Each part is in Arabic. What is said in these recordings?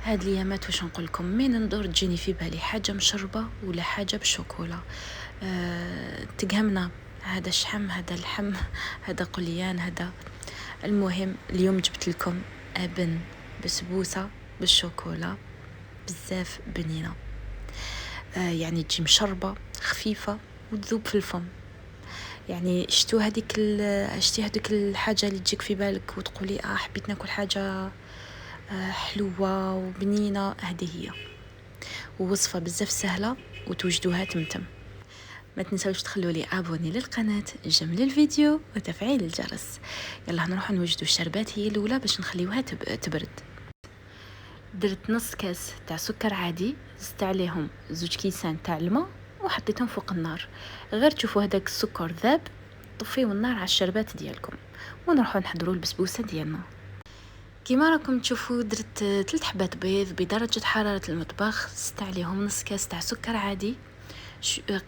هاد الايامات واش نقول لكم من ندور تجيني في بالي حاجه مشربه ولا حاجه بالشوكولا. تقهمنا هذا الشحم هذا اللحم هذا قليان هذا. المهم اليوم جبت لكم ابن بسبوسه بالشوكولا بزاف بنينه. يعني تجي مشربه خفيفه وتذوب في الفم. يعني شتي هذيك الحاجه اللي تجيك في بالك وتقولي حبيت ناكل حاجه حلوة وبنينة. هذه هي ووصفة بزاف سهلة وتوجدوها تمتم. ما تنسوش تخلوا لي ابوني للقناة، جملوا الفيديو وتفعيل الجرس. يلا نروح نوجدوا الشربات. هي الاولى باش نخليوها تبرد. درت نص كاس تاع سكر عادي، زدت عليهم 2 كيسان تاع الماء وحطيتهم فوق النار. غير تشوفوا هذاك السكر ذاب طفيوا النار على الشربات ديالكم ونروحوا نحضروا البسبوسه ديالنا. كيما راكم تشوفوا درت 3 حبات بيض بدرجه حراره المطبخ، زدت عليهم نص كاس تاع سكر عادي،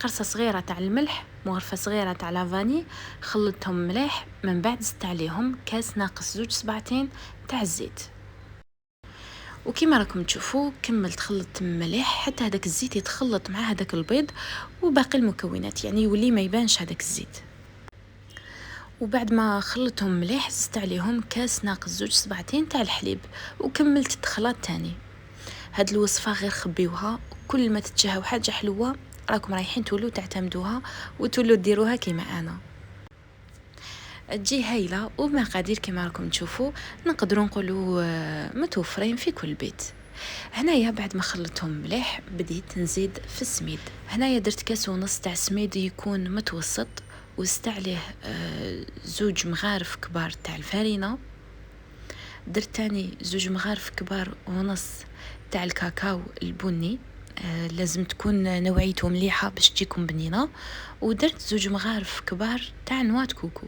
قرصه صغيره تاع الملح، مغرفه صغيره تاع لافاني، خلطتهم مليح. من بعد زدت عليهم كاس ناقص 2 صباعتين تاع الزيت. وكيما راكم تشوفوا كملت خلطت مليح حتى هذاك الزيت يتخلط مع هذاك البيض وباقي المكونات، يعني يولي ما يبانش هذاك الزيت. وبعد ما خلطهم مليح زدت عليهم كاس ناقص 2 صباعتين تاع الحليب وكملت التخلاط تاني. هاد الوصفه غير خبيوها، كل ما تتشهوا حاجه حلوه راكم رايحين تولوا تعتمدوها وتولوا ديروها كيما انا. تجي هايله ومقادير كيما راكم تشوفوا نقدروا نقولوا متوفرين في كل بيت. هنايا بعد ما خلطتهم مليح بديت نزيد في السميد. هنايا درت كاس ونص تاع سميد يكون متوسط، وزدت عليه 2 مغارف كبار تاع الفارينه. درت تاني 2 مغارف كبار ونص تاع الكاكاو البني، لازم تكون نوعيته مليحه باش تجيكم بنينه. ودرت 2 مغارف كبار تاع نواه كوكو.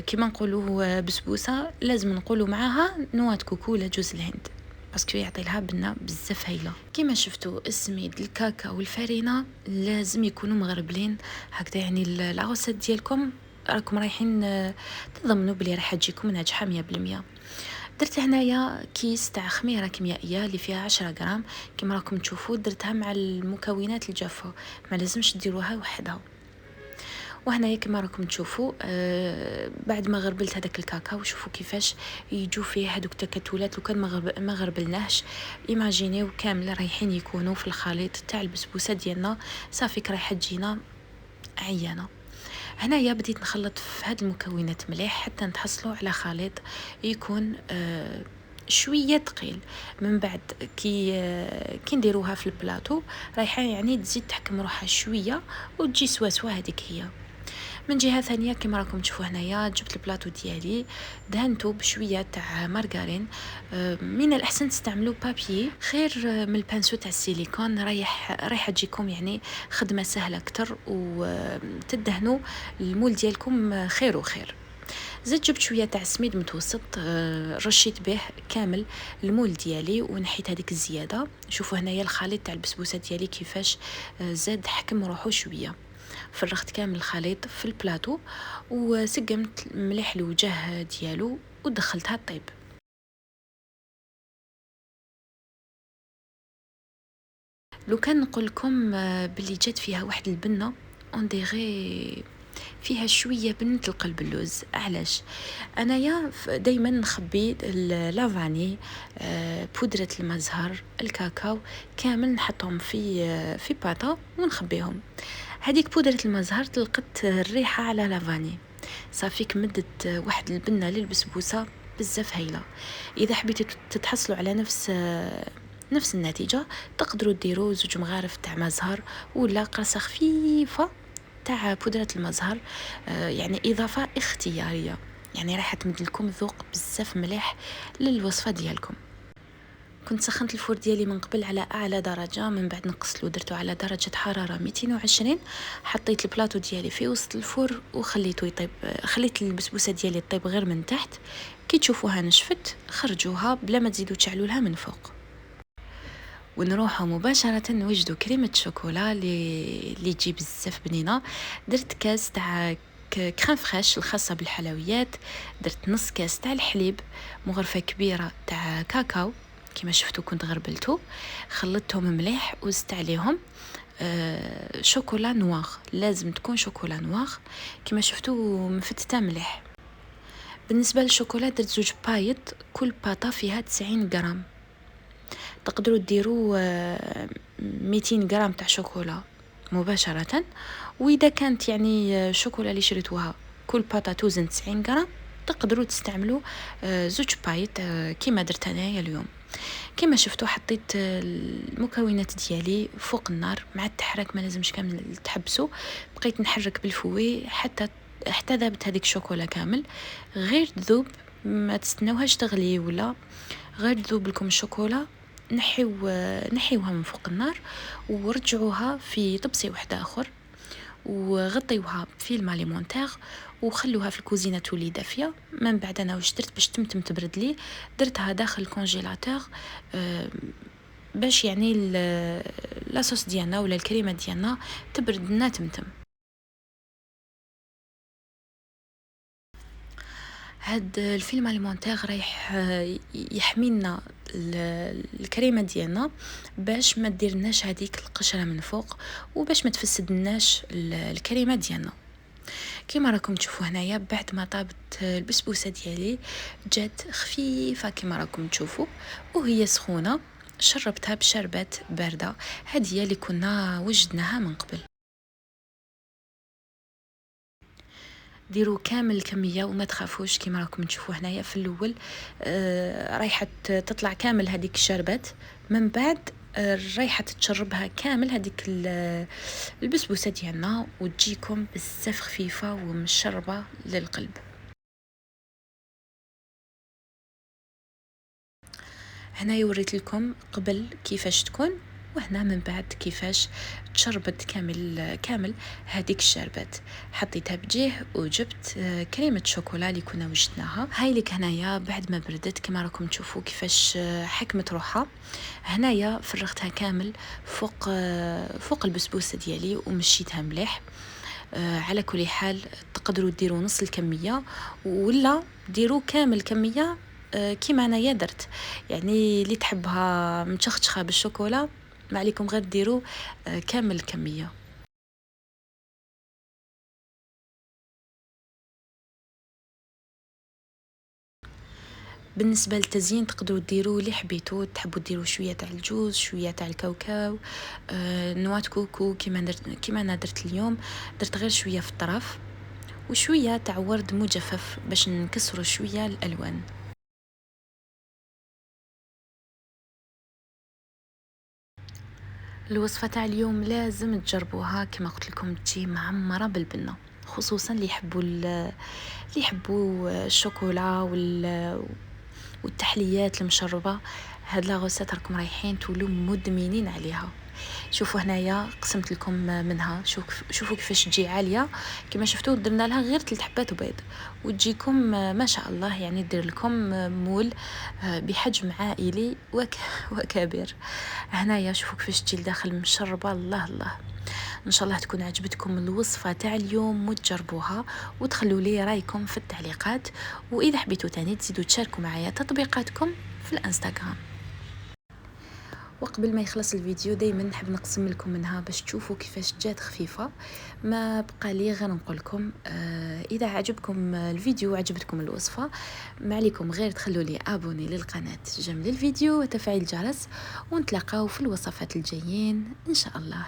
كيما نقولوا بسبوسه لازم نقولوا معاها نواه كوكو ولا جوز الهند باسكو يعطي لها بنه بزاف هايله. كيما شفتوا السميد الكاكاو والفارينه لازم يكونوا مغربلين هكذا، يعني العروسات ديالكم راكم رايحين تضمنوا بلي راح تجيكم ناجحه 100%. درت هنايا كيس تاع خميره كيميائيه اللي فيها 10 غرام. كيما راكم تشوفوا درتها مع المكونات الجافه، ما لازمش ديروها وحدها. وهنايا كما راكم تشوفوا بعد ما غربلت هذاك الكاكاو شوفوا كيفاش يجوا فيه هذوك التكتلات. لو كان ما غربلناهش ايماجينيو كامل رايحين يكونوا في الخليط تاع البسبوسه ديالنا، صافي رايحه تجينا عيانه. هنايا بديت نخلط في هاد المكونات مليح حتى نتحصلوا على خليط يكون شويه ثقيل. من بعد كي نديروها في البلاطو رايحه يعني تزيد تحكم روحها شويه وتجي سواسوا. هذيك هي. من جهه ثانيه كما راكم تشوفوا هنايا جبت البلاطو ديالي دهنته بشويه تاع مارغرين. من الاحسن تستعملوا بابي خير من البانسو تاع السيليكون، رايحه تجيكم يعني خدمه سهله اكثر وتدهنوا المول ديالكم خير وخير. زدت جبت شويه تاع سميد متوسط، رشيت به كامل المول ديالي ونحيت هذيك الزياده. شوفوا هنايا الخليط تاع البسبوسه ديالي كيفاش زاد حكم روحو شويه. فرغت كامل الخليط في البلاطو وسقمت مليح الوجه ديالو ودخلتها طيب. لو كان نقول لكم باللي جات فيها واحد البنه اون ديغي فيها شويه بنه القلب اللوز. علاش؟ انايا دائما نخبي لافاني، بودره المزهر، الكاكاو كامل نحطهم في باطه ونخبيهم. هذيك بودره المزهر تلقت الريحه على لافاني، صافي مدت واحد البنه للبسبوسه بزاف هايله. اذا حبيتوا تتحصلوا على نفس النتيجه تقدروا ديروا 2 مغارف تاع مزهر ولا قرصه خفيفه تاع بودره المزهر. يعني اضافه اختياريه، يعني راح تمد لكم ذوق بزاف مليح للوصفه ديالكم. كنت سخنت الفور ديالي من قبل على اعلى درجه، من بعد نقصت له درته على درجه حراره 220. حطيت البلاطو ديالي في وسط الفور وخليته يطيب. خليت البسبوسه ديالي تطيب غير من تحت. كي تشوفوها نشفت خرجوها بلا ما تزيدوا تشعلوا لها من فوق. ونروحوا مباشره نوجدوا كريمه شوكولا اللي تجي بزاف بنينه. درت كاس تاع كريم فريش الخاصه بالحلويات، درت نص كاس تاع الحليب، مغرفه كبيره تاع كاكاو، كما شفتوا كنت غربلته، خلطتهم مليح وزدت عليهم شوكولا نوار. لازم تكون شوكولا نوار كما شفتوا مفتته مليح. بالنسبه للشوكولا درت 2 بايط، كل باطه فيها 90 غرام. تقدروا ديروا 200 غرام تاع شوكولا مباشره. واذا كانت يعني شوكولا اللي شريتوها كل باطه توزن 90 غرام، تقدروا تستعملوا 2 بايط كما درت انايا اليوم. كما شفتوا حطيت المكونات ديالي فوق النار مع التحرك، ما لازمش كامل تحبسوا. بقيت نحرك بالفوي حتى ذابت هذيك الشوكولا كامل. غير تذوب، ما تستناوهاش تغلي ولا، غير تذوب لكم الشوكولا. نحيوها من فوق النار ورجعوها في طبسي واحد اخر، وغطيوها فيلم اليمونتير وخلوها في الكوزينه تولي دافيه. من بعد انا واش درت باش تمتم تبرد لي، درتها داخل الكونجيلاتور باش يعني لاصوص ديالنا ولا الكريمه ديالنا تبرد لنا تمتم. هاد الفيلم اليمونتير رايح يحمينا الكريمه ديالنا باش ما ديرناش هذيك القشره من فوق، وباش ما تفسدناش الكريمه ديالنا. كما راكم تشوفوا هنايا بعد ما طابت البسبوسه ديالي جات خفيفه كما راكم تشوفوا، وهي سخونه شربتها بشربات بارده. هذه اللي كنا وجدناها من قبل. ديروا كامل الكميه وما تخافوش. كما راكم تشوفوا هنايا في الاول رايحه تطلع كامل هذيك الشربات، من بعد رايحه تشربها كامل هذيك البسبوسه ديالنا، وتجيكم بزاف خفيفه ومشربه للقلب. هنا وريت لكم قبل كيفاش تكون، وهنا من بعد كيفاش تشربت كامل هذيك الشربات. حطيتها بجيه وجبت كريمه شوكولا اللي كنا وجدناها. هاي لك هنايا بعد ما بردت كما راكم تشوفوا كيفاش حكمت روحها. هنايا فرغتها كامل فوق البسبوسه ديالي ومشيتها مليح. على كل حال تقدروا ديروا نص الكميه ولا ديروا كامل الكميه كيما انايا درت. يعني اللي تحبها متشخشخه بالشوكولا ما عليكم غير ديروا كامل الكميه. بالنسبه للتزيين تقدروا ديروا اللي حبيتوا. تحبوا ديروا شويه تاع الجوز، شويه تاع الكاوكاو، نواه كوكو كيما انا درت اليوم. درت غير شويه في الطرف وشويه تاع ورد مجفف باش نكسروا شويه الالوان. الوصفه تاع اليوم لازم تجربوها، كما قلت لكم تجي معمره بالبنه، خصوصا اللي يحبوا الشوكولا والتحليات المشربه. هاد لا غوسيت راكم رايحين تولوا مدمنين عليها. شوفوا هنايا قسمت لكم منها. شوفوا كيفاش تجي عاليه. كما شفتوا درنا لها غير 3 حبات بيض وتجيكم ما شاء الله. يعني دير لكم مول بحجم عائلي وكبير. هنايا شوفوا كيفاش تجي لداخل مشربه. الله الله، ان شاء الله تكون عجبتكم الوصفه تاع اليوم وتجربوها وتخلوا لي رايكم في التعليقات. واذا حبيتوا تاني تزيدوا تشاركوا معايا تطبيقاتكم في الانستغرام. وقبل ما يخلص الفيديو دايما نحب نقسم لكم منها باش تشوفوا كيفاش جات خفيفه. ما بقى لي غير نقول لكم اذا عجبكم الفيديو وعجبتكم الوصفه ما عليكم غير تخلوا لي ابوني للقناه جنب الفيديو وتفعيل الجرس، ونتلاقاو في الوصفات الجايين ان شاء الله.